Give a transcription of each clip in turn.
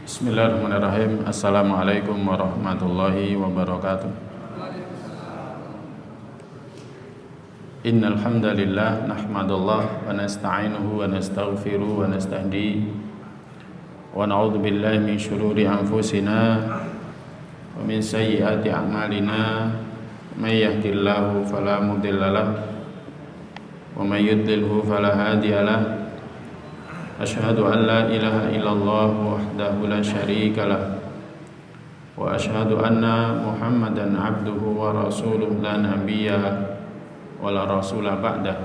Bismillahirrahmanirrahim. Assalamualaikum warahmatullahi wabarakatuh. Innal hamdalillah nahmadullah wa nasta'inuhu wa nastaghfiruh wa nastahdi wa na'udzu billahi min shururi anfusina wa min sayyiati a'malina. May yahdihillahu fala mudilla lahu wa may yudlilhu fala hadiya lahu. Asyhadu an la ilaha illallah wahdahu la syarika lah wa asyhadu anna Muhammadan abduhu wa rasuluh la nabiyya wa la rasula ba'dah.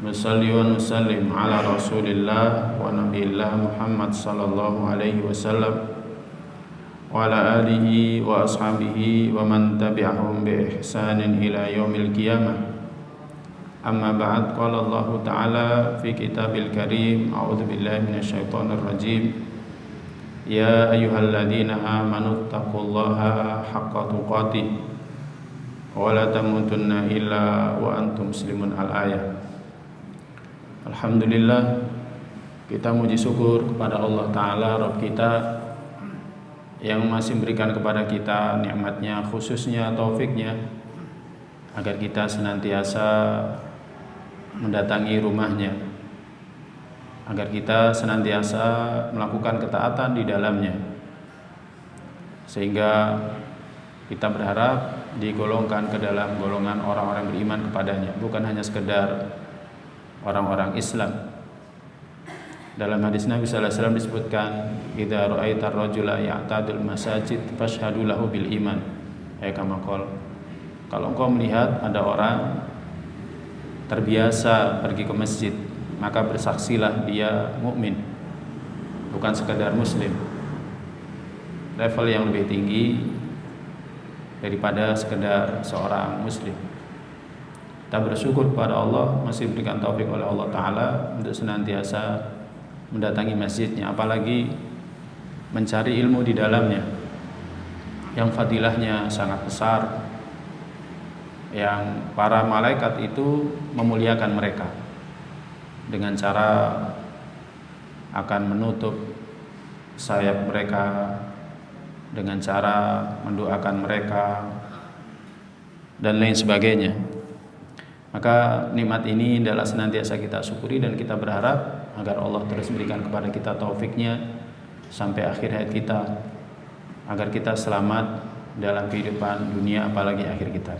Nusalli wa nusallim ala rasulillah wa nabiyillah Muhammad sallallahu alaihi wasallam wa ala alihi wa ashabihi wa man tabi'ahum bi ihsanin ila yaumil qiyamah. Amma ba'd, qala Allah Ta'ala fi kitabil karim, a'udzu billahi minasyaitonir rajim. Ya ayyuhalladzina amanu taqullaha haqqa tuqatih wa la tamutunna illa wa antum muslimun. Al-ayah. Alhamdulillah, kita muji syukur kepada Allah Ta'ala, Rabb kita, yang masih memberikan kepada kita nikmatnya, khususnya taufiknya, agar kita senantiasa mendatangi rumahnya, agar kita senantiasa melakukan ketaatan di dalamnya, sehingga kita berharap digolongkan ke dalam golongan orang-orang beriman kepadanya, bukan hanya sekedar orang-orang Islam. Dalam hadis Nabi sallallahu alaihi wasallam disebutkan, idza ra'aitar rajula ya'tadul masajid fashhadu lahu bil iman. Kama qala, kalau engkau melihat ada orang terbiasa pergi ke masjid, maka bersaksilah dia mukmin, bukan sekedar muslim. Level yang lebih tinggi daripada sekedar seorang muslim. Kita bersyukur kepada Allah masih diberikan taufik oleh Allah Ta'ala untuk senantiasa mendatangi masjidnya, apalagi mencari ilmu di dalamnya, yang fadilahnya sangat besar, yang para malaikat itu memuliakan mereka dengan cara akan menutup sayap mereka, dengan cara mendoakan mereka dan lain sebagainya. Maka nikmat ini adalah senantiasa kita syukuri, dan kita berharap agar Allah terus berikan kepada kita taufiknya sampai akhir hayat kita, agar kita selamat dalam kehidupan dunia apalagi akhir kita.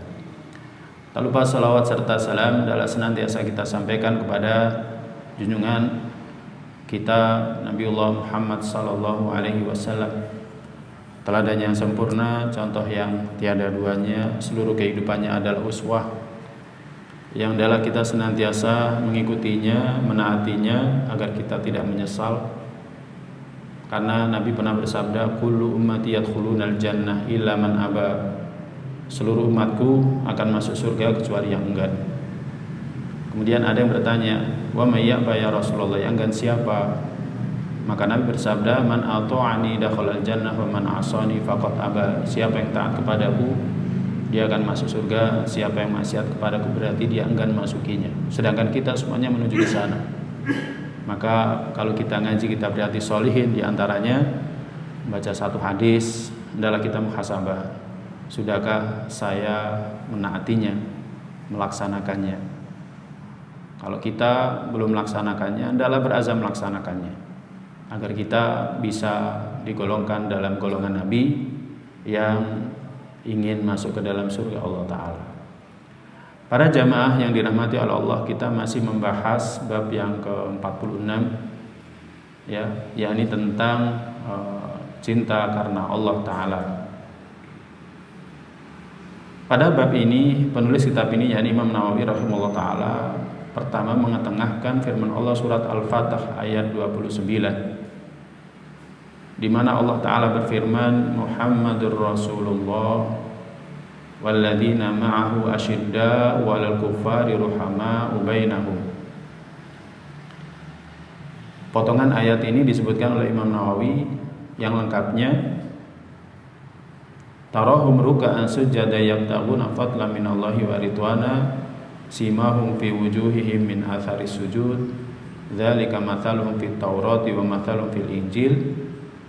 Tak lupa salawat serta salam adalah senantiasa kita sampaikan kepada junjungan kita Nabiullah Muhammad sallallahu alaihi wasallam, teladan yang sempurna, contoh yang tiada duanya, seluruh kehidupannya adalah uswah, yang adalah kita senantiasa mengikutinya, menaatinya agar kita tidak menyesal. Karena Nabi pernah bersabda, kullu ummati yadkhulunal jannah illa man aba. Seluruh umatku akan masuk surga kecuali yang enggan. Kemudian ada yang bertanya, wa may ya'ba ya Rasulullah, yang enggan siapa? Maka Nabi bersabda, man ata'ani dakhalal jannah wa man 'asani faqad aba. Siapa yang taat kepadaku, dia akan masuk surga. Siapa yang maksiat kepadaku, berarti dia enggan masukinya. Sedangkan kita semuanya menuju ke sana. Maka kalau kita ngaji, kita berarti solihin. Di antaranya baca satu hadis adalah kita muhasabah. Sudahkah saya menaatinya, melaksanakannya? Kalau kita belum melaksanakannya, adalah berazam melaksanakannya, agar kita bisa digolongkan dalam golongan Nabi yang ingin masuk ke dalam surga Allah Ta'ala. Para jamaah yang dirahmati oleh Allah, kita masih membahas bab yang ke-46, ya, yakni tentang cinta karena Allah Ta'ala. Pada bab ini, penulis kitab ini yakni Imam Nawawi rahimahullah ta'ala pertama mengetengahkan firman Allah surat Al-Fatah ayat 29, di mana Allah Ta'ala berfirman, Muhammadur Rasulullah walladzina ma'ahu asyidda walal kuffari ruhama'u bainahum. Potongan ayat ini disebutkan oleh Imam Nawawi, yang lengkapnya, tarahum ruka'an sujada yabtaguna fadlan minallahi wa ridwana simahum fi wujuhihim min athari sujud dzalika mathaluhum fit taurati wa mathaluhum fil injil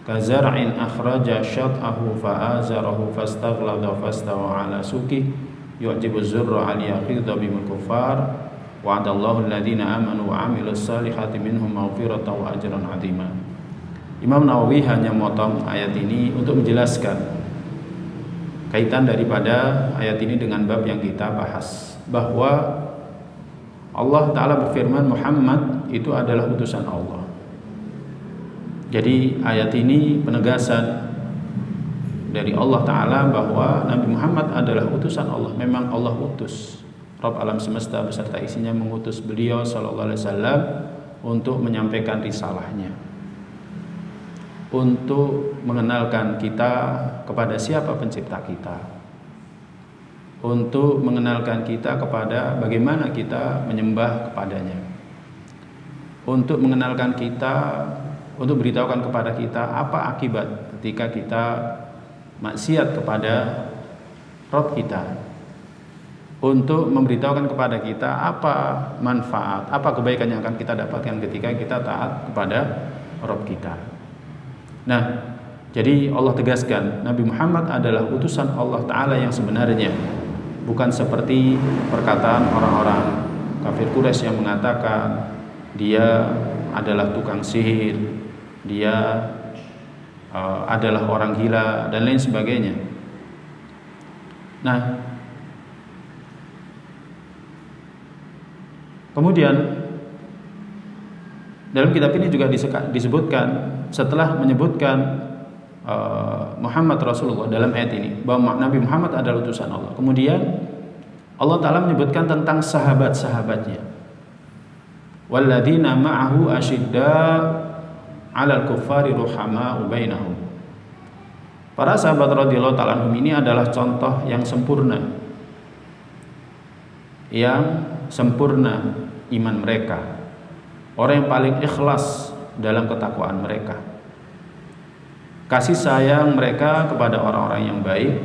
kazar'in akhraja syat'ahu fa'azarahu fastaghlada fastawa 'ala suqih yu'jibu az-zurra 'ala yaghidha bimul kuffar wa'adallahu alladhina amanu wa 'amilus salihati minhum maghfiratan wa ajran 'azima. Imam Nawawi hanya memotong ayat ini untuk menjelaskan kaitan daripada ayat ini dengan bab yang kita bahas, bahwa Allah Ta'ala berfirman Muhammad itu adalah utusan Allah. Jadi ayat ini penegasan dari Allah Ta'ala bahwa Nabi Muhammad adalah utusan Allah. Memang Allah utus, Rabb alam semesta beserta isinya mengutus beliau sallallahu alaihi wasallam untuk menyampaikan risalahnya, untuk mengenalkan kita kepada siapa pencipta kita, untuk mengenalkan kita kepada bagaimana kita menyembah kepadanya, untuk mengenalkan kita, untuk beritahukan kepada kita apa akibat ketika kita maksiat kepada Rabb kita, untuk memberitahukan kepada kita apa manfaat, apa kebaikan yang akan kita dapatkan ketika kita taat kepada Rabb kita. Nah, jadi Allah tegaskan Nabi Muhammad adalah utusan Allah Ta'ala yang sebenarnya, bukan seperti perkataan orang-orang kafir Quraisy yang mengatakan dia adalah tukang sihir, dia adalah orang gila dan lain sebagainya. Nah, kemudian dalam kitab ini juga disebutkan, setelah menyebutkan Muhammad Rasulullah dalam ayat ini bahwa Nabi Muhammad adalah utusan Allah, kemudian Allah Ta'ala menyebutkan tentang sahabat-sahabatnya, walladzina ma'ahu ashidda 'alal kuffari ruhama'u bainahum. Para sahabat radhiyallahu ta'ala anhum ini adalah contoh yang sempurna iman mereka, orang yang paling ikhlas dalam ketakwaan mereka, kasih sayang mereka kepada orang-orang yang baik.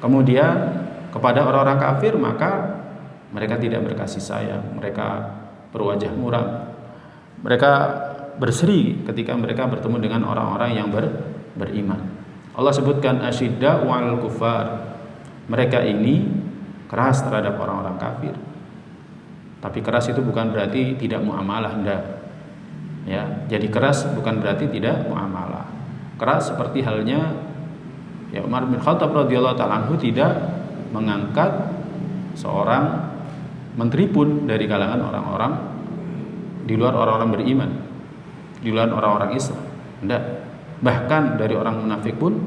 Kemudian kepada orang-orang kafir maka mereka tidak berkasih sayang, mereka berwajah muram, mereka berseri ketika mereka bertemu dengan orang-orang yang beriman. Allah sebutkan asyidda wal kufar, mereka ini keras terhadap orang-orang kafir. Tapi keras itu bukan berarti tidak muamalah, enggak. Ya, jadi keras bukan berarti tidak muamalah. Keras seperti halnya ya Umar bin Khattab radhiyallahu ta'ala anhu tidak mengangkat seorang menteri pun dari kalangan orang-orang di luar orang-orang beriman, di luar orang-orang Islam, enggak. Bahkan dari orang munafik pun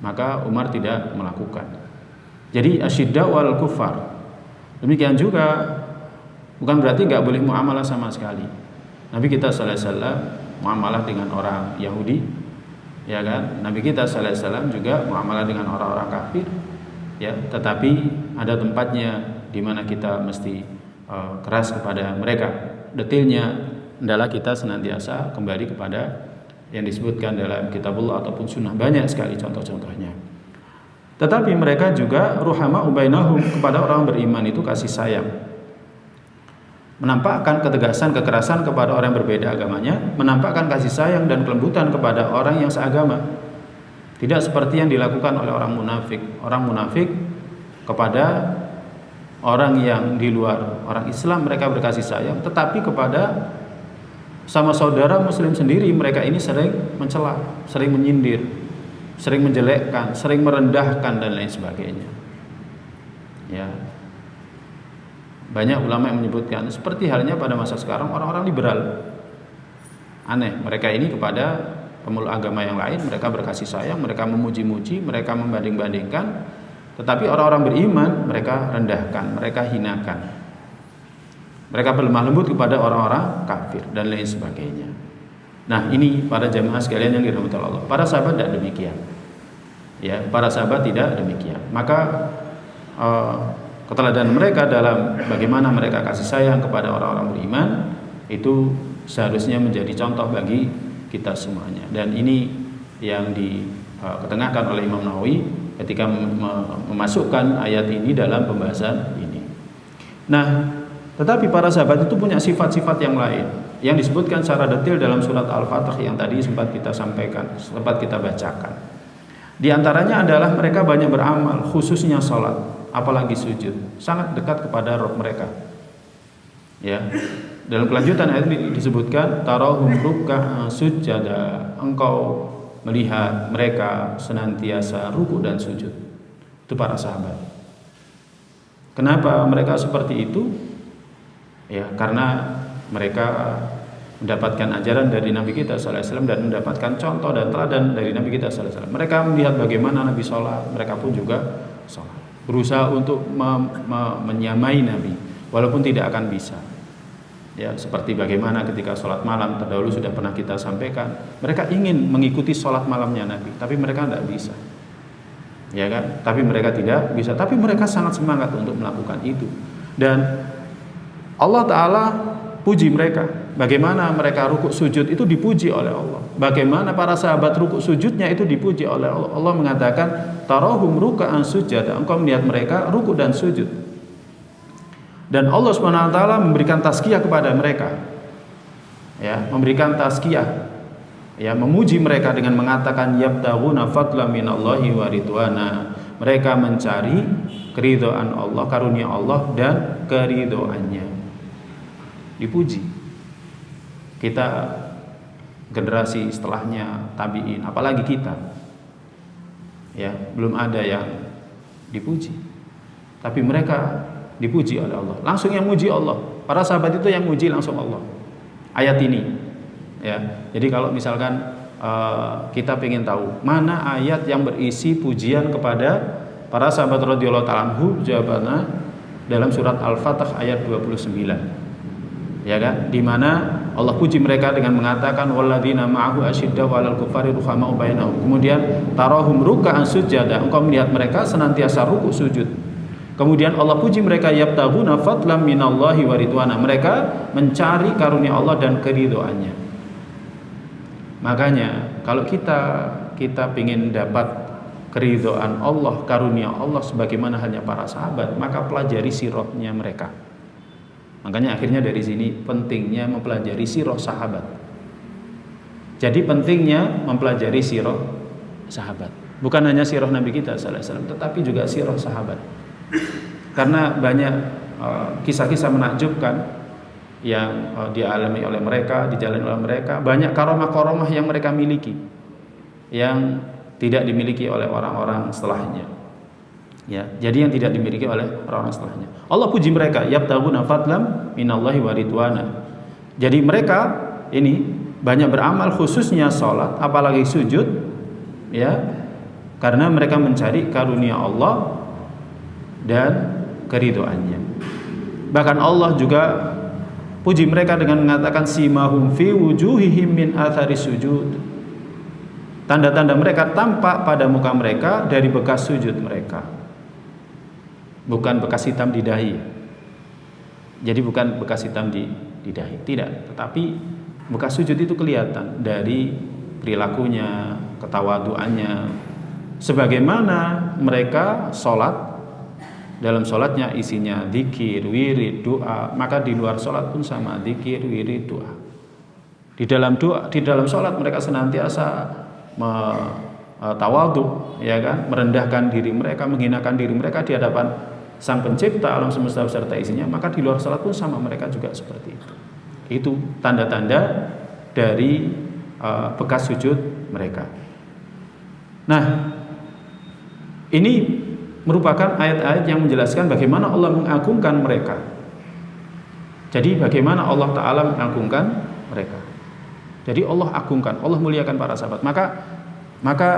maka Umar tidak melakukan. Jadi asyidda wal kufar. Demikian juga bukan berarti enggak boleh muamalah sama sekali. Nabi kita sallallahu alaihi wasallam muamalah dengan orang Yahudi, ya kan? Nabi kita sallallahu alaihi wasallam juga muamalah dengan orang-orang kafir, ya. Tetapi ada tempatnya di mana kita mesti keras kepada mereka. Detailnya adalah kita senantiasa kembali kepada yang disebutkan dalam kitabullah ataupun sunnah, banyak sekali contoh-contohnya. Tetapi mereka juga ruhama ubainahum, kepada orang beriman itu kasih sayang, menampakkan ketegasan, kekerasan kepada orang yang berbeda agamanya, menampakkan kasih sayang dan kelembutan kepada orang yang seagama. Tidak seperti yang dilakukan oleh orang munafik. Orang munafik kepada orang yang di luar orang Islam mereka berkasih sayang, tetapi kepada sama saudara muslim sendiri mereka ini sering mencela, sering menyindir, sering menjelekkan, sering merendahkan dan lain sebagainya. Ya. Banyak ulama yang menyebutkan seperti halnya pada masa sekarang orang-orang liberal. Aneh, mereka ini kepada pemeluk agama yang lain mereka berkasih sayang, mereka memuji-muji, mereka membanding-bandingkan, tetapi orang-orang beriman mereka rendahkan, mereka hinakan. Mereka berlemah lembut kepada orang-orang kafir dan lain sebagainya. Nah, ini para jamaah sekalian yang dirahmati Allah. Para sahabat tidak demikian. Ya, para sahabat tidak demikian. Maka keteladanan mereka dalam bagaimana mereka kasih sayang kepada orang-orang beriman itu seharusnya menjadi contoh bagi kita semuanya. Dan ini yang diketengahkan oleh Imam Nawawi ketika memasukkan ayat ini dalam pembahasan ini. Nah, tetapi para sahabat itu punya sifat-sifat yang lain. yang disebutkan secara detail dalam surat Al-Fatih yang tadi sempat kita sampaikan, sempat kita bacakan. Di antaranya adalah mereka banyak beramal, khususnya salat, apalagi sujud, sangat dekat kepada Rabb mereka. Ya. Dalam kelanjutan ayat ini disebutkan tarahum ruk'an sujada, engkau melihat mereka senantiasa ruku dan sujud. Itu para sahabat. Kenapa mereka seperti itu? Ya, karena mereka mendapatkan ajaran dari Nabi kita sallallahu alaihi wasallam dan mendapatkan contoh dan teladan dari Nabi kita sallallahu alaihi wasallam. Mereka melihat bagaimana Nabi sholat, mereka pun juga sholat. Berusaha untuk menyamai Nabi, walaupun tidak akan bisa. Ya, seperti bagaimana ketika sholat malam terdahulu sudah pernah kita sampaikan, mereka ingin mengikuti sholat malamnya Nabi, tapi mereka tidak bisa, ya kan? Tapi mereka tidak bisa, tapi mereka sangat semangat untuk melakukan itu. Dan Allah Ta'ala puji mereka. Bagaimana mereka rukuk sujud itu dipuji oleh Allah. Bagaimana para sahabat rukuk sujudnya itu dipuji oleh Allah. Allah mengatakan tarahum ruk'an sujada, engkau melihat mereka rukuk dan sujud. Dan Allah Subhanahu wa taala memberikan tazkiyah kepada mereka. Ya, memberikan tazkiyah. Ya, memuji mereka dengan mengatakan yabtaghuna fadlan minallahi wa ridwana. Mereka mencari keridhaan Allah, karunia Allah dan keridhaannya. Dipuji. Kita generasi setelahnya tabi'in, apalagi kita. Ya, belum ada yang dipuji. Tapi mereka dipuji oleh Allah, langsung yang muji Allah. Para sahabat itu yang muji langsung Allah. Ayat ini, ya. Jadi kalau misalkan kita ingin tahu mana ayat yang berisi pujian kepada para sahabat radhiyallahu ta'ala anhu, jawabannya dalam surat Al-Fatih ayat 29. Ya kan? Di mana Allah puji mereka dengan mengatakan walladzina ma'ahu asyiddaw 'alal kuffari ruhama'u bainahum. Kemudian tarahum ruk'an sujada, engkau melihat mereka senantiasa rukuk sujud. Kemudian Allah puji mereka yabtaghuna fadlan minallahi wa ridwana. Mereka mencari karunia Allah dan keridhaannya. Makanya kalau kita ingin dapat keridhaan Allah, karunia Allah sebagaimana halnya para sahabat, maka pelajari sirahnya mereka. Makanya akhirnya dari sini pentingnya mempelajari sirah sahabat. Jadi pentingnya mempelajari sirah sahabat. Bukan hanya sirah Nabi kita sallallahu alaihi wasallam, tetapi juga sirah sahabat. Karena banyak kisah-kisah menakjubkan yang dialami oleh mereka, dijalani oleh mereka, banyak karomah-karomah yang mereka miliki yang tidak dimiliki oleh orang-orang setelahnya. Ya, jadi yang tidak dimiliki oleh orang-orang setelahnya. Allah puji mereka, yabtaghuna fadlan minallahi wa ridwana. Jadi mereka ini banyak beramal, khususnya salat, apalagi sujud, ya, karena mereka mencari karunia Allah dan keridhaannya. Bahkan Allah juga puji mereka dengan mengatakan simahum fi wujuhihim min athari sujud. Tanda-tanda mereka tampak pada muka mereka dari bekas sujud mereka. Bukan bekas hitam di dahi. Jadi bukan bekas hitam di dahi, tidak, tetapi bekas sujud itu kelihatan dari perilakunya, ketawaduannya. Sebagaimana mereka sholat, dalam sholatnya isinya zikir, wirid, doa, maka di luar sholat pun sama, zikir, wirid, doa. Di dalam sholat mereka senantiasa tawadhu, ya kan, merendahkan diri mereka, menghinakan diri mereka di hadapan Sang Pencipta alam semesta beserta isinya, maka di luar sholat pun sama, mereka juga seperti itu. Itu tanda-tanda dari bekas sujud mereka. Nah, ini merupakan ayat-ayat yang menjelaskan bagaimana Allah mengagungkan mereka. Jadi bagaimana Allah Ta'ala mengagungkan mereka. Jadi Allah agungkan, Allah muliakan para sahabat. Maka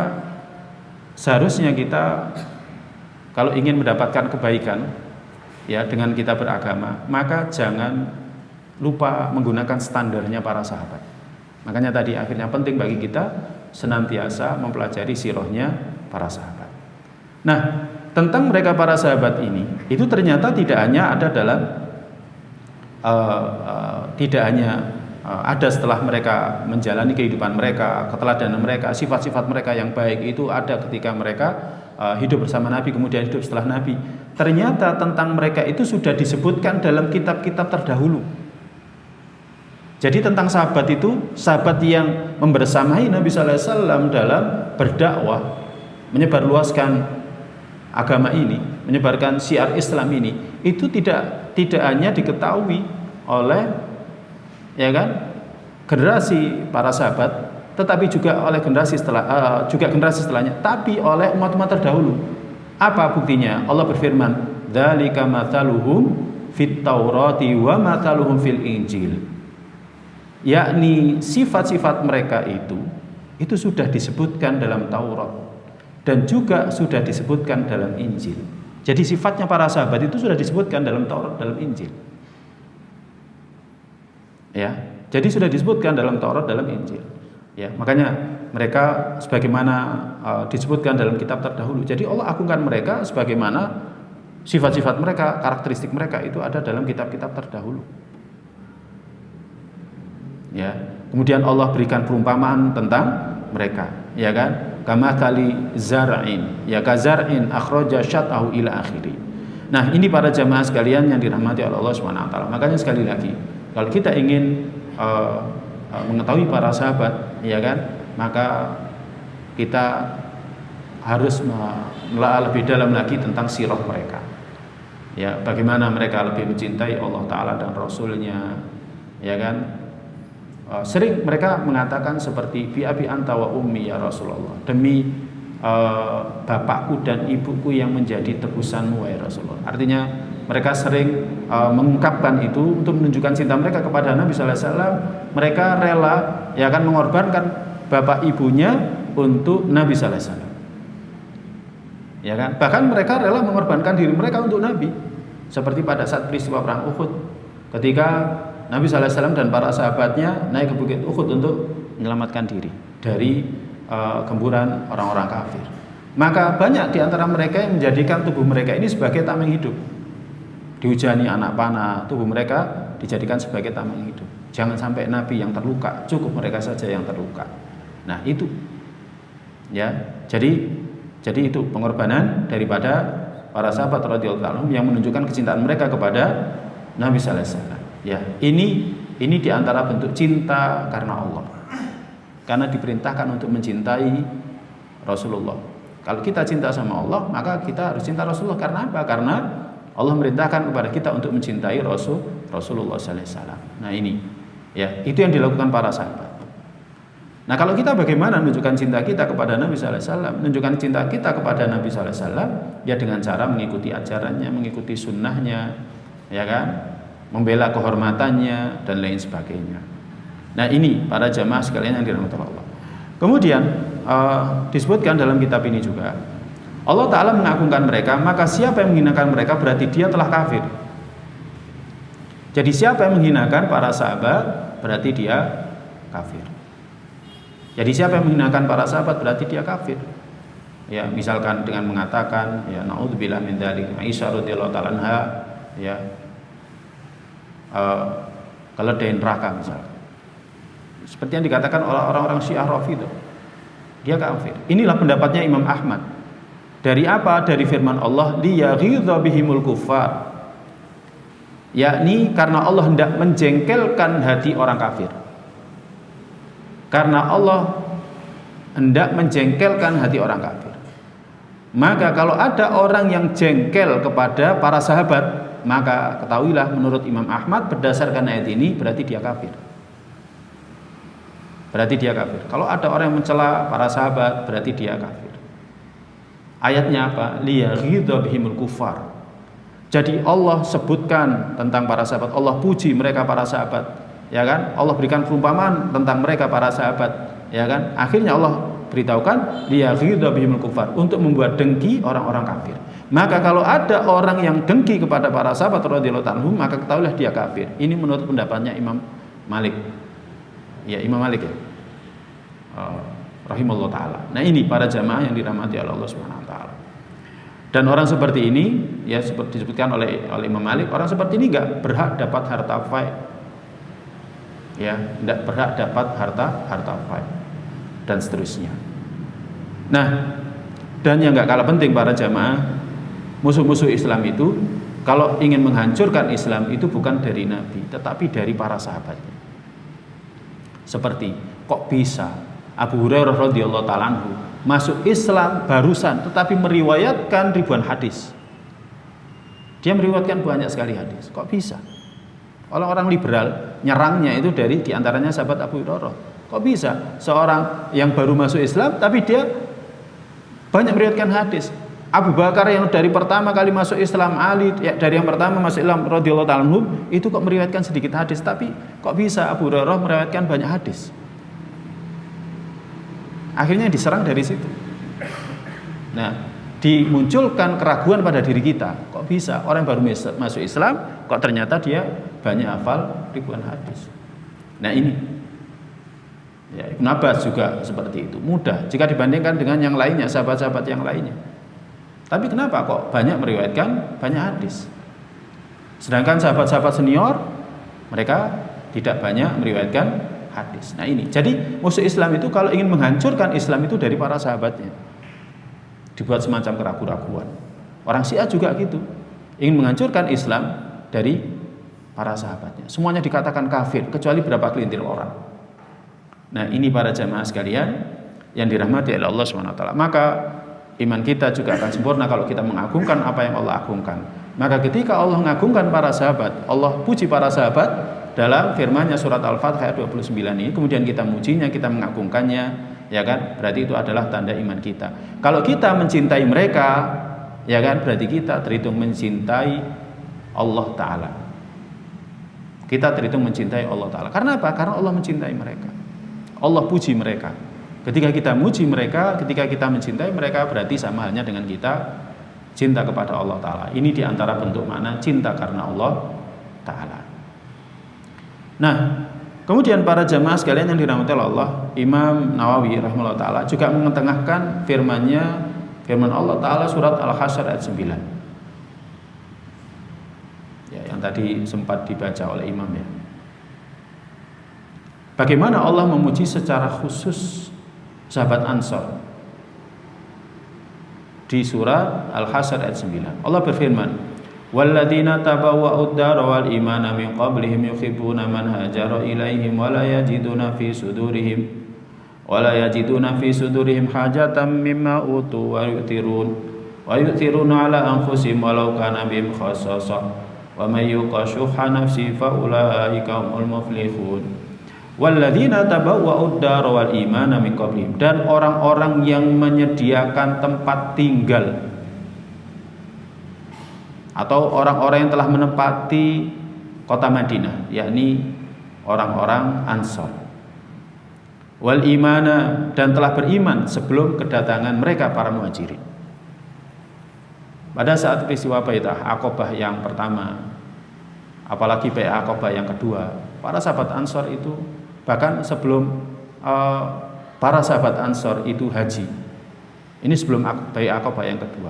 seharusnya kita kalau ingin mendapatkan kebaikan ya dengan kita beragama, maka jangan lupa menggunakan standarnya para sahabat. Makanya tadi akhirnya penting bagi kita senantiasa mempelajari sirahnya para sahabat. Nah, tentang mereka para sahabat ini, itu ternyata tidak hanya ada dalam ada setelah mereka menjalani kehidupan mereka, keteladanan mereka, sifat-sifat mereka yang baik itu ada ketika mereka hidup bersama Nabi, kemudian hidup setelah Nabi. Ternyata tentang mereka itu sudah disebutkan dalam kitab-kitab terdahulu. Jadi tentang sahabat itu, sahabat yang membersamai Nabi sallallahu alaihi wasallam dalam berdakwah, menyebarluaskan agama ini, menyebarkan syiar Islam ini, itu tidak hanya diketahui oleh generasi para sahabat, tetapi juga oleh generasi setelahnya, tapi oleh umat-umat terdahulu. Apa buktinya? Allah berfirman, "Dzalika matsaluhum fit Taurati wa matsaluhum fil Injil." Yakni sifat-sifat mereka itu sudah disebutkan dalam Taurat dan juga sudah disebutkan dalam Injil. Jadi sifatnya para sahabat itu sudah disebutkan dalam Taurat, dalam Injil. Ya, jadi sudah disebutkan dalam Taurat, dalam Injil. Ya, makanya mereka sebagaimana disebutkan dalam kitab terdahulu. Jadi Allah agungkan mereka sebagaimana sifat-sifat mereka, karakteristik mereka itu ada dalam kitab-kitab terdahulu. Ya, kemudian Allah berikan perumpamaan tentang mereka, ya kan? Kamathali zar'in, ya kazar'in akhraja syat'ahu ila akhiri. Nah, ini para jamaah sekalian yang dirahmati oleh Allah Subhanahu wa taala. Makanya sekali lagi, kalau kita ingin mengetahui para sahabat, ya kan? Maka kita harus menelaah lebih dalam lagi tentang sirah mereka. Ya, bagaimana mereka lebih mencintai Allah taala dan Rasulnya, ya kan? Sering mereka mengatakan seperti bi abi anta wa ummi ya Rasulullah, demi bapakku dan ibuku yang menjadi tebusanmu wahai Rasulullah. Artinya mereka sering mengungkapkan itu untuk menunjukkan cinta mereka kepada Nabi sallallahu alaihi wasallam. Mereka rela ya kan mengorbankan bapak ibunya untuk Nabi sallallahu alaihi wasallam. Ya kan? Bahkan mereka rela mengorbankan diri mereka untuk Nabi. Seperti pada saat peristiwa perang Uhud, ketika Nabi sallallahu alaihi wasallam dan para sahabatnya naik ke bukit Uhud untuk menyelamatkan diri dari gemburan orang-orang kafir. Maka banyak di antara mereka yang menjadikan tubuh mereka ini sebagai tameng hidup. Dihujani anak panah, tubuh mereka dijadikan sebagai tameng hidup. Jangan sampai Nabi yang terluka, cukup mereka saja yang terluka. Nah, itu. Ya. Jadi itu pengorbanan daripada para sahabat radhiyallahu anhum yang menunjukkan kecintaan mereka kepada Nabi sallallahu alaihi wasallam. Ya, ini di antara bentuk cinta karena Allah. Karena diperintahkan untuk mencintai Rasulullah. Kalau kita cinta sama Allah, maka kita harus cinta Rasulullah. Karena apa? Karena Allah merintahkan kepada kita untuk mencintai Rasulullah sallallahu alaihi wasallam. Nah, ini ya, itu yang dilakukan para sahabat. Nah, kalau kita bagaimana menunjukkan cinta kita kepada Nabi sallallahu alaihi wasallam? Menunjukkan cinta kita kepada Nabi sallallahu alaihi wasallam ya dengan cara mengikuti ajarannya, mengikuti sunnahnya, ya kan? Membela kehormatannya dan lain sebagainya. Nah, ini para jamaah sekalian yang dirahmati Allah. Kemudian disebutkan dalam kitab ini juga Allah Ta'ala mengagungkan mereka, maka siapa yang menghinakan mereka berarti dia telah kafir. Jadi siapa yang menghinakan para sahabat berarti dia kafir. Jadi siapa yang menghinakan para sahabat berarti dia kafir. Ya, misalkan dengan mengatakan ya naudzubillah min dzalik, Aisyah radhiyallahu ta'ala anha ya keledai neraka misalkan. Seperti yang dikatakan oleh orang-orang Syiah Rafidhah. Dia kafir. Inilah pendapatnya Imam Ahmad. Dari apa? Dari firman Allah, liyaghidza bihimul kuffar. Yakni karena Allah hendak menjengkelkan hati orang kafir. Karena Allah hendak menjengkelkan hati orang kafir. Maka kalau ada orang yang jengkel kepada para sahabat, maka ketahuilah menurut Imam Ahmad berdasarkan ayat ini berarti dia kafir. Berarti dia kafir. Kalau ada orang yang mencela para sahabat berarti dia kafir. Ayatnya apa? Liyaghidza bihimul kuffar. Jadi Allah sebutkan tentang para sahabat, Allah puji mereka para sahabat, ya kan? Allah berikan perumpamaan tentang mereka para sahabat, ya kan? Akhirnya Allah beritahukan liyaghidza bihimul kuffar, untuk membuat dengki orang-orang kafir. Maka kalau ada orang yang dengki kepada para sahabat radhiyallahu anhum, maka ketahuilah dia kafir. Ini menurut pendapatnya Imam Malik. Ya, Imam Malik ya. Rahimahullah taala. Nah, ini para jamaah yang dirahmati oleh Allah Subhanahu wa taala. Dan orang seperti ini ya seperti disebutkan oleh Imam Malik, orang seperti ini enggak berhak dapat harta fai. Ya, enggak berhak dapat harta fai dan seterusnya. Nah, dan yang enggak kalah penting para jamaah, musuh-musuh Islam itu kalau ingin menghancurkan Islam itu bukan dari Nabi, tetapi dari para sahabatnya. Seperti kok bisa Abu Hurairah radhiyallahu taala anhu masuk Islam barusan tetapi meriwayatkan ribuan hadis. Dia meriwayatkan banyak sekali hadis. Kok bisa? Orang-orang liberal nyerangnya itu dari diantaranya sahabat Abu Hurairah. Kok bisa seorang yang baru masuk Islam tapi dia banyak meriwayatkan hadis? Abu Bakar yang dari pertama kali masuk Islam, Ali dari yang pertama masuk Islam radhiyallahu ta'ala anhum, itu kok meriwayatkan sedikit hadis, tapi kok bisa Abu Hurairah meriwayatkan banyak hadis? Akhirnya diserang dari situ. Nah, dimunculkan keraguan pada diri kita, kok bisa orang baru masuk Islam kok ternyata dia banyak hafal ribuan hadis. Nah ini ya, Ibn Abbas juga seperti itu, mudah jika dibandingkan dengan yang lainnya, sahabat-sahabat yang lainnya. Tapi kenapa kok banyak meriwayatkan banyak hadis, sedangkan sahabat-sahabat senior mereka tidak banyak meriwayatkan hadis. Nah ini, jadi musuh Islam itu kalau ingin menghancurkan Islam itu dari para sahabatnya, dibuat semacam keraguan-keraguan. Orang Syiah juga gitu, ingin menghancurkan Islam dari para sahabatnya. Semuanya dikatakan kafir kecuali berapa kelintir orang. Nah ini para jamaah sekalian yang dirahmati oleh Allah SWT. Maka iman kita juga akan sempurna kalau kita mengagungkan apa yang Allah agungkan. Maka ketika Allah mengagungkan para sahabat, Allah puji para sahabat dalam firman-Nya surat Al-Fatihah ayat 29 ini, kemudian kita mujinya, kita mengagungkannya, ya kan? Berarti itu adalah tanda iman kita. Kalau kita mencintai mereka, ya kan? Berarti kita terhitung mencintai Allah Ta'ala. Kita terhitung mencintai Allah Ta'ala. Karena apa? Karena Allah mencintai mereka, Allah puji mereka. Ketika kita muji mereka, ketika kita mencintai mereka, berarti sama halnya dengan kita cinta kepada Allah Ta'ala. Ini diantara bentuk makna cinta karena Allah Ta'ala. Nah, kemudian para jamaah sekalian yang dirahmati Allah, Imam Nawawi rahimahullah ta'ala juga mengetengahkan firman Allah Ta'ala surat Al-Hasyr ayat 9 ya, yang tadi sempat dibaca oleh Imam ya. Bagaimana Allah memuji secara khusus sahabat Ansor di surat Al-Hasyr ayat 9. Allah berfirman, walladzina tabawwa'ud dara wal imana min qablihim yuhibbuna man hajara ilaihim wa la yajiduna fi sudurihim hajatan mimma utu wa yu'thiruna ala anfusihim walau kana bihim khassasah wa may yuqa shuhha nafsihi fa ulaika humul muflihun. Walladzina tabawwa'ud dara wal imana min qablihim, dan orang-orang yang menyediakan tempat tinggal atau orang-orang yang telah menempati kota Madinah, yakni orang-orang Ansor. Wal imana, dan telah beriman sebelum kedatangan mereka para muhajirin. Pada saat peristiwa Bai'ah Aqabah yang pertama, apalagi Bai'ah Aqabah yang kedua, para sahabat Ansor itu bahkan sebelum para sahabat Ansor itu haji, ini sebelum Bai'ah Aqabah yang kedua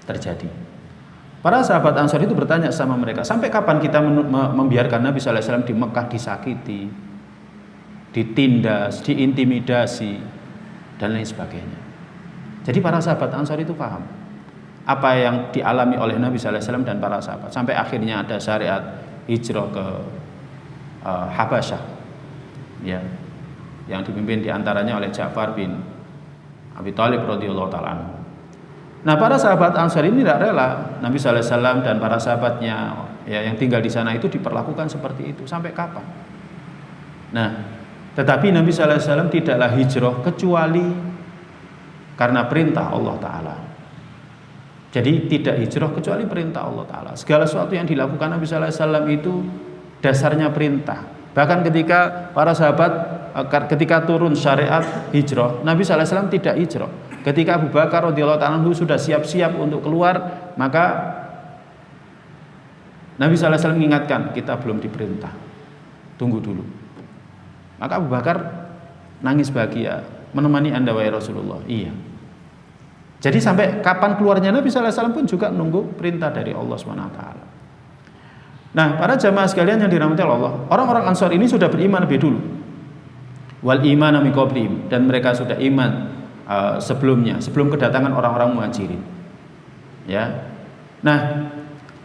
terjadi, para sahabat Ansor itu bertanya sama mereka, sampai kapan kita membiarkan Nabi SAW di Mekah disakiti, ditindas, diintimidasi, dan lain sebagainya. Jadi para sahabat Ansor itu paham apa yang dialami oleh Nabi SAW dan para sahabat, sampai akhirnya ada syariat hijrah ke Habasyah, ya, yang dipimpin diantaranya oleh Ja'far bin Abi Thalib radhiyallahu ta'ala anhu. Nah, para sahabat Ansar ini tidak rela Nabi SAW dan para sahabatnya ya, yang tinggal di sana itu diperlakukan seperti itu. Sampai kapan? Nah, tetapi Nabi SAW tidaklah hijrah kecuali karena perintah Allah Ta'ala. Jadi tidak hijrah kecuali perintah Allah Ta'ala. Segala sesuatu yang dilakukan Nabi SAW itu dasarnya perintah. Bahkan ketika para sahabat, ketika turun syariat hijrah, Nabi SAW tidak hijrah. Ketika Abu Bakar radhiyallahu ta'ala sudah siap-siap untuk keluar, maka Nabi SAW mengingatkan, kita belum diperintah, tunggu dulu. Maka Abu Bakar nangis bahagia, menemani Anda wahai Rasulullah. Iya. Jadi sampai kapan keluarnya Nabi SAW pun juga menunggu perintah dari Allah SWT. Nah, para jamaah sekalian yang dirahmati Allah, orang-orang Ansor ini sudah beriman lebih dulu. Wal imana min qablihim, dan mereka sudah iman sebelumnya, sebelum kedatangan orang-orang muhajirin. Ya. Nah,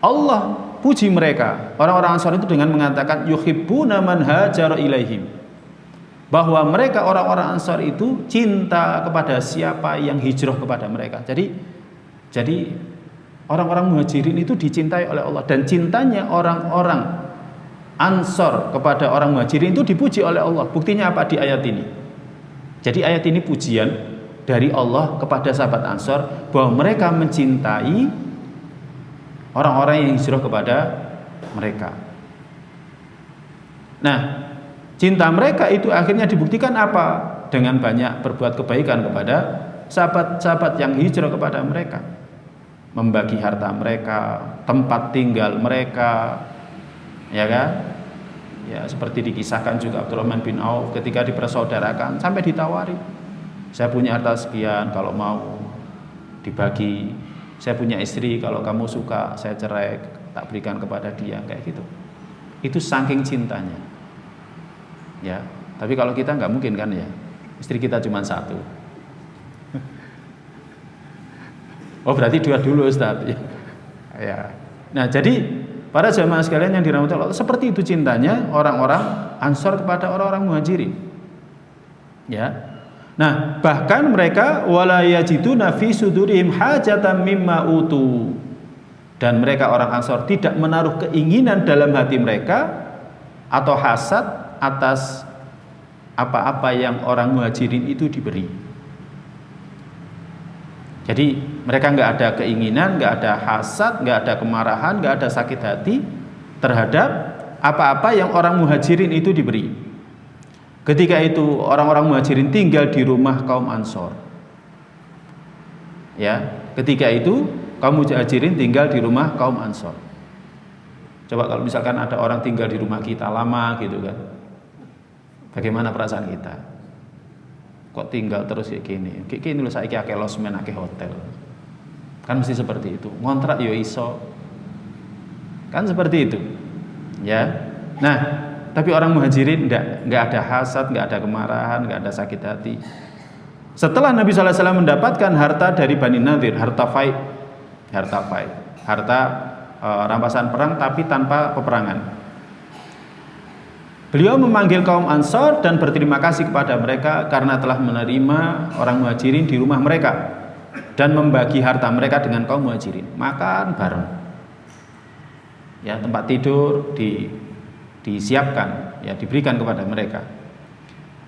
Allah puji mereka, orang-orang Ansor itu dengan mengatakan yuhibbuna man hajara ilaihim, bahwa mereka orang-orang Ansor itu cinta kepada siapa yang hijrah kepada mereka. Jadi orang-orang Muhajirin itu dicintai oleh Allah, dan cintanya orang-orang Ansor kepada orang Muhajirin itu dipuji oleh Allah. Buktinya apa di ayat ini? Jadi ayat ini pujian dari Allah kepada sahabat Ansor bahwa mereka mencintai orang-orang yang hijrah kepada mereka. Nah, cinta mereka itu akhirnya dibuktikan apa? Dengan banyak berbuat kebaikan kepada sahabat-sahabat yang hijrah kepada mereka, membagi harta mereka, tempat tinggal mereka, ya kan? Ya, seperti dikisahkan juga Abdurrahman bin Auf ketika dipersaudarakan sampai ditawari, saya punya harta sekian, kalau mau dibagi. Saya punya istri, kalau kamu suka saya cerai, tak berikan kepada dia, kayak gitu. Itu saking cintanya. Ya, tapi kalau kita nggak mungkin kan ya, istri kita cuma satu. Oh berarti dua dulu Ustaz. Ya. Nah jadi para jamaah sekalian yang dirahmati Allah, seperti itu cintanya orang-orang Ansor kepada orang-orang Muhajirin. Ya. Nah, bahkan mereka wala yajiduna fi sudurihim hajatan mimma utu. Dan mereka orang Ansor tidak menaruh keinginan dalam hati mereka atau hasad atas apa-apa yang orang Muhajirin itu diberi. Jadi mereka nggak ada keinginan, nggak ada hasad, nggak ada kemarahan, nggak ada sakit hati terhadap apa-apa yang orang Muhajirin itu diberi. Ketika itu orang-orang Muhajirin tinggal di rumah kaum Ansor. Ya, ketika itu kaum Muhajirin tinggal di rumah kaum Ansor. Coba kalau misalkan ada orang tinggal di rumah kita lama gitu kan, bagaimana perasaan kita? Kok tinggal terus kayak gini? Kayak gini loh, saiki akeh losmen, akeh hotel. Kan mesti seperti itu. Ngontrak yo iso. Kan seperti itu. Ya. Nah, tapi orang Muhajirin enggak ada hasad, enggak ada kemarahan, enggak ada sakit hati. Setelah Nabi SAW mendapatkan harta dari Bani Nadir, harta faid, harta rampasan perang tapi tanpa peperangan. Beliau memanggil kaum Ansor dan berterima kasih kepada mereka karena telah menerima orang Muhajirin di rumah mereka dan membagi harta mereka dengan kaum Muhajirin. Makan bareng. Ya, tempat tidur disiapkan, ya, diberikan kepada mereka.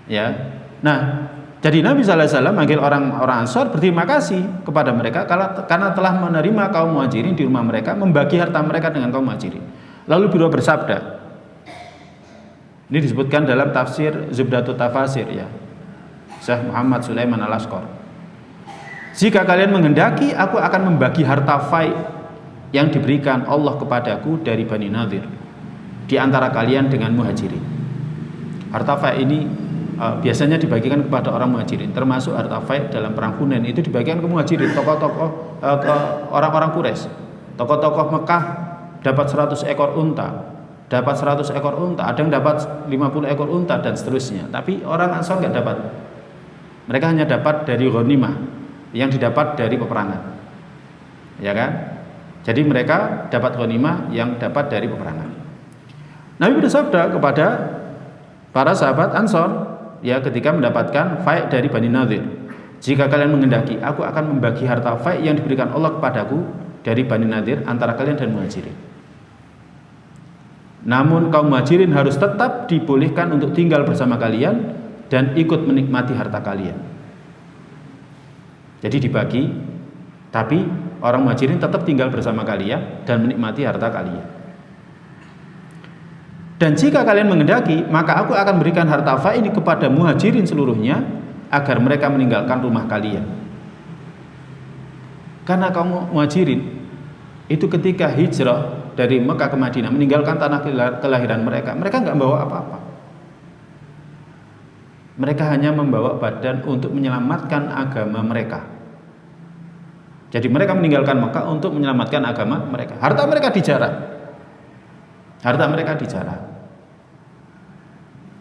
Ya. Nah, jadi Nabi SAW manggil orang-orang Ansor berterima kasih kepada mereka karena telah menerima kaum Muhajirin di rumah mereka, membagi harta mereka dengan kaum Muhajirin. Lalu beliau bersabda, ini disebutkan dalam tafsir Zubdatut Tafasir, ya, Syekh Muhammad Sulaiman Al-Asqar. Jika kalian menghendaki, aku akan membagi harta faid yang diberikan Allah kepadaku dari Bani Nadir di antara kalian dengan Muhajirin. Harta faid ini biasanya dibagikan kepada orang Muhajirin, termasuk harta faid dalam perang Hunain itu dibagikan ke Muhajirin, tokoh-tokoh orang-orang Quraisy. Tokoh-tokoh Mekah dapat 100 ekor unta, dapat 100 ekor unta, ada yang dapat 50 ekor unta dan seterusnya. Tapi orang Ansor nggak dapat. Mereka hanya dapat dari ghanimah yang didapat dari peperangan. Ya kan? Jadi mereka dapat ghanimah yang dapat dari peperangan. Nabi bersabda kepada para sahabat Ansor, ya, ketika mendapatkan faid dari Bani Nadir, jika kalian menghendaki, aku akan membagi harta faid yang diberikan Allah kepadaku dari Bani Nadir antara kalian dan Muhajirin. Namun kaum Muhajirin harus tetap dibolehkan untuk tinggal bersama kalian dan ikut menikmati harta kalian. Jadi dibagi, tapi orang Muhajirin tetap tinggal bersama kalian dan menikmati harta kalian. Dan jika kalian menghendaki, maka aku akan berikan harta faid ini kepada Muhajirin seluruhnya agar mereka meninggalkan rumah kalian. Karena kaum Muhajirin itu ketika hijrah dari Mekah ke Madinah, meninggalkan tanah kelahiran mereka nggak membawa apa-apa. Mereka hanya membawa badan untuk menyelamatkan agama mereka. Jadi mereka meninggalkan Mekah untuk menyelamatkan agama mereka. Harta mereka dijarah.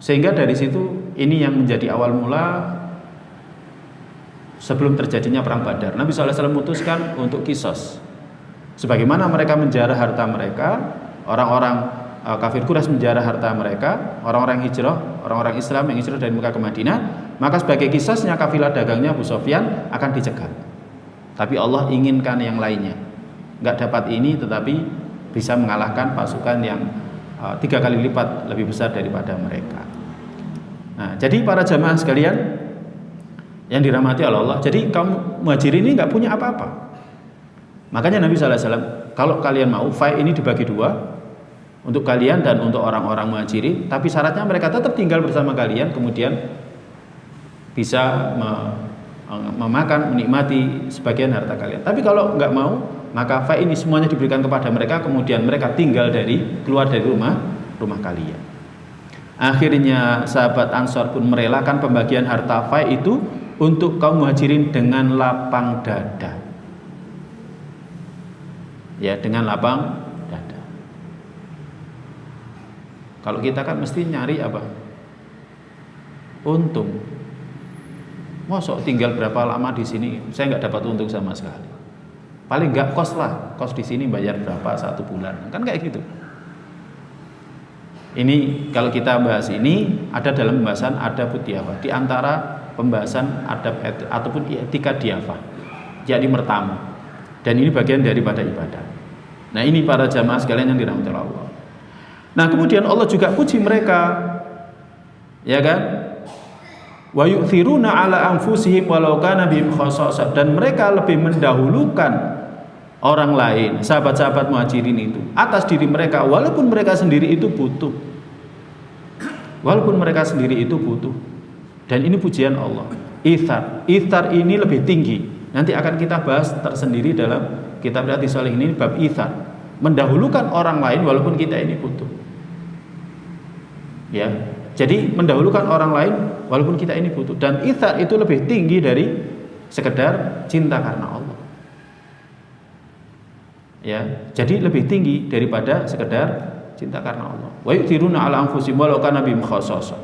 Sehingga dari situ ini yang menjadi awal mula sebelum terjadinya perang Badar. Nabi SAW memutuskan untuk kisos. Sebagaimana mereka menjarah harta mereka, orang-orang kafir Quraisy menjarah harta mereka, orang-orang hijrah, orang-orang Islam yang hijrah dari Mekah ke Madinah, maka sebagai kisosnya kafilah dagangnya Abu Sufyan akan dicegat. Tapi Allah inginkan yang lainnya. Enggak dapat ini tetapi bisa mengalahkan pasukan yang 3 kali lipat lebih besar daripada mereka. Nah, jadi para jamaah sekalian yang dirahmati oleh Allah, jadi kaum muhajirin ini enggak punya apa-apa. Makanya Nabi SAW, kalau kalian mau, fight ini dibagi 2, untuk kalian dan untuk orang-orang muhajirin, tapi syaratnya mereka tetap tinggal bersama kalian, kemudian bisa memakan, menikmati sebagian harta kalian. Tapi kalau nggak mau, maka fight ini semuanya diberikan kepada mereka, kemudian mereka tinggal keluar dari rumah kalian. Akhirnya sahabat Ansor pun merelakan pembagian harta fight itu untuk kaum muhajirin dengan lapang dada. Ya, dengan lapang dada. Kalau kita kan mesti nyari apa? Untung. Mosok tinggal berapa lama di sini, saya nggak dapat untung sama sekali. Paling nggak kos lah, kos di sini bayar berapa 1 bulan, kan kayak gitu. Ini kalau kita bahas ini ada dalam pembahasan adab diyafah, di antara pembahasan adab ataupun etika diyafah, jadi mertamu. Dan ini bagian daripada ibadah. Nah, ini para jamaah sekalian yang dirahmati Allah. Nah, kemudian Allah juga puji mereka, ya kan? Wa yu'thiruna ala anfusihim walau kana bihim khassasah, dan mereka lebih mendahulukan orang lain, sahabat-sahabat muhajirin itu atas diri mereka walaupun mereka sendiri itu butuh. Walaupun mereka sendiri itu butuh. Dan ini pujian Allah. Ithar ini lebih tinggi. Nanti akan kita bahas tersendiri dalam kitab Riyadhus Shalihin ini bab ithar. Mendahulukan orang lain walaupun kita ini butuh. Ya. Jadi mendahulukan orang lain walaupun kita ini butuh, dan itsar itu lebih tinggi dari sekedar cinta karena Allah. Ya, jadi lebih tinggi daripada sekedar cinta karena Allah. Wa yu'thiruna 'ala anfusihim walau kana bihim khassasah.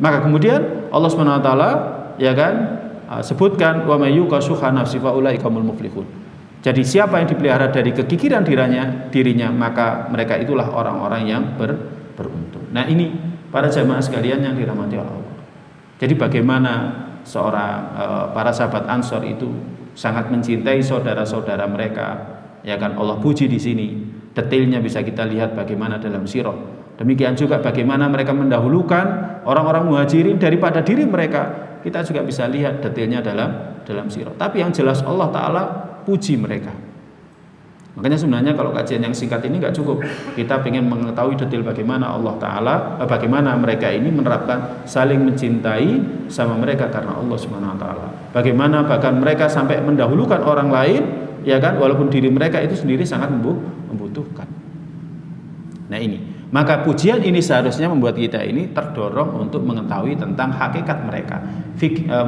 Maka kemudian Allah Subhanahu wa taala ya kan sebutkan wa may yuqashuha nafsi fa ulaika humul muflihun. Jadi siapa yang dipelihara dari kekikiran dirinya maka mereka itulah orang-orang yang beruntung. Nah, ini para jamaah sekalian yang dirahmati oleh Allah. Jadi bagaimana para sahabat Ansor itu sangat mencintai saudara-saudara mereka, ya kan? Allah puji di sini. Detailnya bisa kita lihat bagaimana dalam sirah. Demikian juga bagaimana mereka mendahulukan orang-orang muhajirin daripada diri mereka. Kita juga bisa lihat detailnya dalam sirah. Tapi yang jelas Allah Ta'ala puji mereka. Makanya sebenarnya kalau kajian yang singkat ini nggak cukup. Kita ingin mengetahui detail bagaimana Allah Ta'ala, bagaimana mereka ini menerapkan saling mencintai sama mereka karena Allah Subhanahu Wa Ta'ala. Bagaimana bahkan mereka sampai mendahulukan orang lain, ya kan, walaupun diri mereka itu sendiri sangat membutuhkan. Nah, ini, maka pujian ini seharusnya membuat kita ini terdorong untuk mengetahui tentang hakikat mereka.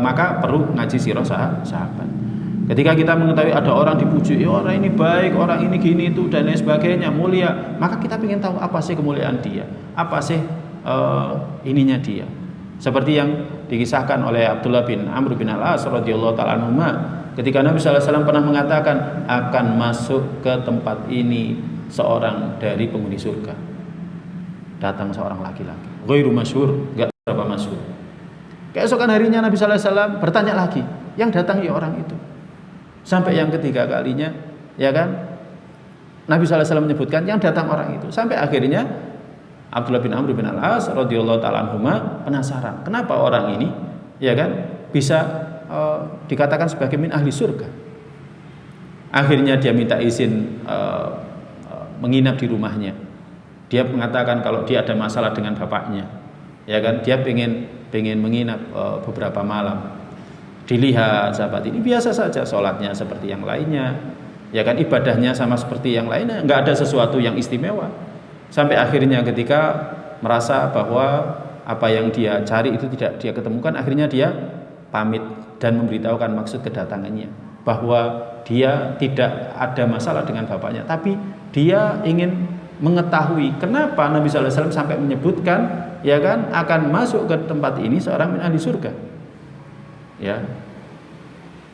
Maka perlu ngaji sirah sahabat. Ketika kita mengetahui ada orang dipuji, orang ini baik, orang ini gini itu dan lain sebagainya, mulia, maka kita ingin tahu apa sih kemuliaan dia, apa sih ininya dia. Seperti yang dikisahkan oleh Abdullah bin Amr bin Al-As radhiyallahu ta'ala anhuma, ketika Nabi sallallahu alaihi wasallam pernah mengatakan akan masuk ke tempat ini seorang dari penghuni surga. Datang seorang laki-laki, ghairu masyhur, enggak berapa masyhur. Keesokan harinya Nabi sallallahu alaihi wasallam bertanya lagi, yang datang ya orang itu. Sampai yang ketiga kalinya, ya kan, Nabi SAW menyebutkan yang datang orang itu. Sampai akhirnya Abdullah bin Amr bin Al-As radhiyallahu ta'ala anhuma penasaran, kenapa orang ini, ya kan, bisa dikatakan sebagai min ahli surga. Akhirnya dia minta izin menginap di rumahnya. Dia mengatakan kalau dia ada masalah dengan bapaknya, ya kan, dia pengen menginap beberapa malam. Dilihat sahabat ini biasa saja, sholatnya seperti yang lainnya, ya kan, ibadahnya sama seperti yang lainnya, nggak ada sesuatu yang istimewa. Sampai akhirnya ketika merasa bahwa apa yang dia cari itu tidak dia ketemukan, akhirnya dia pamit dan memberitahukan maksud kedatangannya, bahwa dia tidak ada masalah dengan bapaknya, tapi dia ingin mengetahui kenapa Nabi SAW sampai menyebutkan, ya kan, akan masuk ke tempat ini seorang min ahli surga. Ya,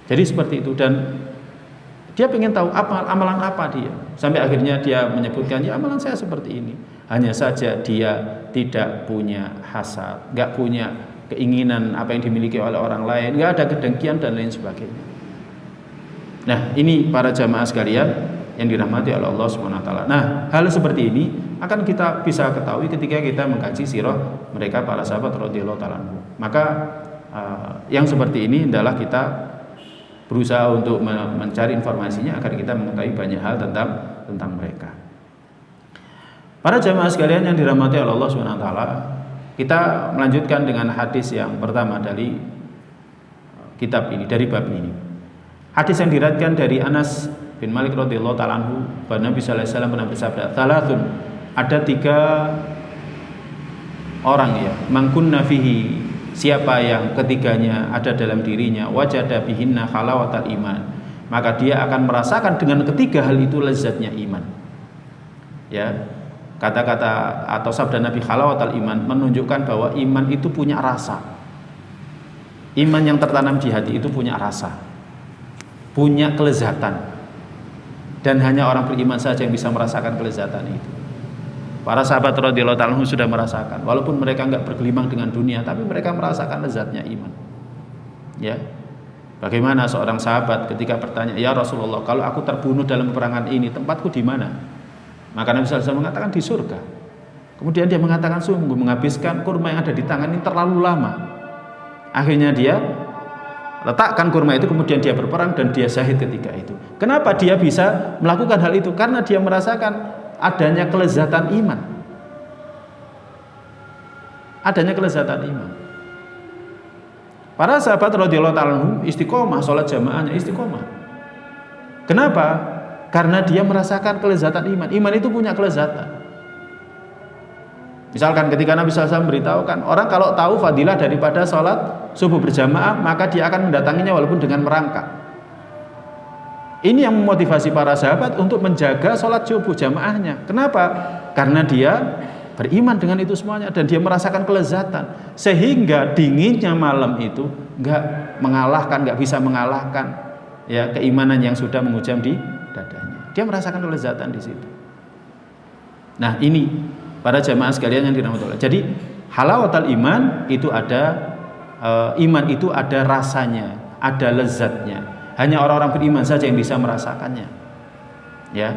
jadi seperti itu. Dan Dia ingin tahu amalan apa dia. Sampai akhirnya dia menyebutkan, ya amalan saya seperti ini. Hanya saja dia tidak punya hasad, nggak punya keinginan apa yang dimiliki oleh orang lain, nggak ada kedengkian dan lain sebagainya. Nah, ini para jamaah sekalian yang dirahmati oleh Allah Subhanahu wa taala. Nah, hal seperti ini akan kita bisa ketahui ketika kita mengkaji sirah mereka para sahabat radhiyallahu taala anhum. Maka yang seperti ini adalah kita berusaha untuk mencari informasinya agar kita mengetahui banyak hal tentang mereka. Para jamaah sekalian yang dirahmati oleh Allah Subhanahu wa taala, kita melanjutkan dengan hadis yang pertama dari kitab ini, dari bab ini. Hadis yang diriwayatkan dari Anas bin Malik radhiyallahu taala anhu, bahwa Nabi sallallahu alaihi wasallam pernah bersabda, "Thalathun," ada 3 orang ya, mangkunna fihi, siapa yang ketiganya ada dalam dirinya, wajada bihinna halawatal iman, maka dia akan merasakan dengan ketiga hal itu lezatnya iman. Ya, kata-kata atau sabda Nabi halawatal iman menunjukkan bahwa iman itu punya rasa. Iman yang tertanam di hati itu punya rasa, punya kelezatan, dan hanya orang beriman saja yang bisa merasakan kelezatan itu. Para sahabat radhiyallahu ta'ala sudah merasakan, walaupun mereka enggak bergelimang dengan dunia, tapi mereka merasakan lezatnya iman. Ya, bagaimana seorang sahabat ketika bertanya, ya Rasulullah, kalau aku terbunuh dalam peperangan ini, tempatku di mana? Maka Nabi SAW mengatakan di surga. Kemudian dia mengatakan, sungguh menghabiskan kurma yang ada di tangan ini terlalu lama. Akhirnya dia letakkan kurma itu, kemudian dia berperang dan dia syahid ketika itu. Kenapa dia bisa melakukan hal itu? Karena dia merasakan adanya kelezatan iman. Adanya kelezatan iman. Para sahabat radhiyallahu ta'ala istiqomah, sholat jamaahnya istiqomah. Kenapa? Karena dia merasakan kelezatan iman. Iman itu punya kelezatan. Misalkan ketika Nabi SAW memberitahukan, orang kalau tahu fadilah daripada sholat subuh berjamaah, maka dia akan mendatanginya walaupun dengan merangkak. Ini yang memotivasi para sahabat untuk menjaga sholat subuh jamaahnya. Kenapa? Karena dia beriman dengan itu semuanya dan dia merasakan kelezatan, sehingga dinginnya malam itu nggak bisa mengalahkan ya keimanan yang sudah menghujam di dadanya. Dia merasakan kelezatan di situ. Nah, ini para jamaah sekalian yang dirahmati Allah. Jadi halawatul iman itu ada iman itu ada rasanya, ada lezatnya. Hanya orang-orang beriman saja yang bisa merasakannya. Ya.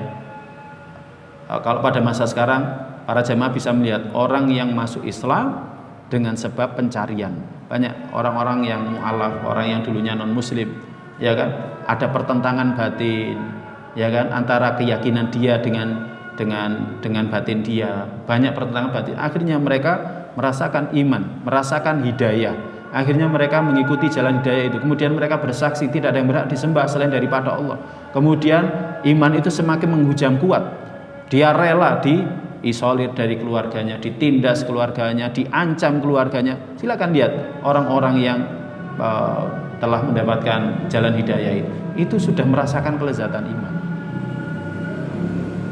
Kalau pada masa sekarang para jamaah bisa melihat orang yang masuk Islam dengan sebab pencarian. Banyak orang-orang yang mu'alaf, orang yang dulunya non muslim, ya kan? Ada pertentangan batin, ya kan, antara keyakinan dia dengan batin dia. Banyak pertentangan batin. Akhirnya mereka merasakan iman, merasakan hidayah. Akhirnya mereka mengikuti jalan hidayah itu. Kemudian mereka bersaksi tidak ada yang berhak disembah selain daripada Allah. Kemudian iman itu semakin menghujam kuat. Dia rela diisolir dari keluarganya, ditindas keluarganya, diancam keluarganya. Silakan lihat orang-orang yang telah mendapatkan jalan hidayah itu sudah merasakan kelezatan iman.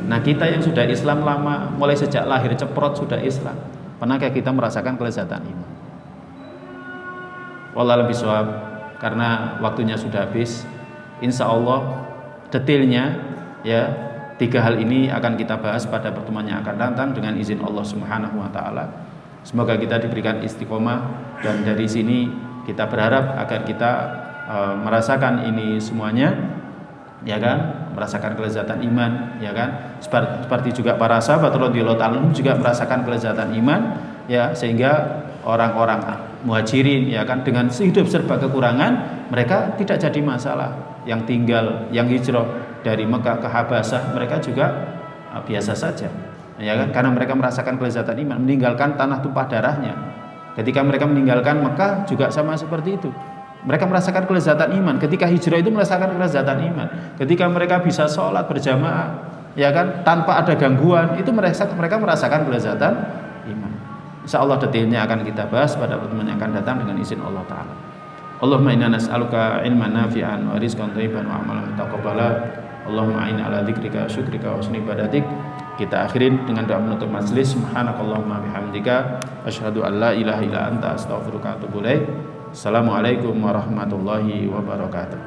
Nah, kita yang sudah Islam lama, mulai sejak lahir ceprot sudah Islam, pernahkah kita merasakan kelezatan iman? Wallahu a'lam, karena waktunya sudah habis. Insya Allah detailnya ya 3 hal ini akan kita bahas pada pertemuan yang akan datang dengan izin Allah Subhanahu wa taala. Semoga kita diberikan istiqomah dan dari sini kita berharap agar kita merasakan ini semuanya, ya kan, merasakan kelezatan iman, ya kan, seperti juga para sahabat radhiyallahu ta'ala juga merasakan kelezatan iman, ya, sehingga orang-orang muhajirin, ya kan, dengan hidup serba kekurangan mereka tidak jadi masalah. Yang tinggal, yang hijrah dari Mekah ke Habasah, mereka juga biasa saja, ya kan, karena mereka merasakan kelezatan iman, meninggalkan tanah tumpah darahnya. Ketika mereka meninggalkan Mekah juga sama seperti itu. Mereka merasakan kelezatan iman. Ketika hijrah itu merasakan kelezatan iman. Ketika mereka bisa sholat berjamaah, ya kan, tanpa ada gangguan, itu mereka merasakan kelezatan iman. Insya Allah detailnya akan kita bahas pada pertemuan yang akan datang dengan izin Allah Ta'ala. Allahumma inna nas'aluka ilman nafi'an wa rizqan thayyiban wa amalan mutaqabbala. Allahumma a'inna ala dzikrika wa syukrika wa husni ibadatik. Kita akhirin dengan doa penutup majelis. Subhanakallahumma bihamdika asyhadu an la ilaha illa anta astaghfiruka wa atubu ilaik. Assalamualaikum warahmatullahi wabarakatuh.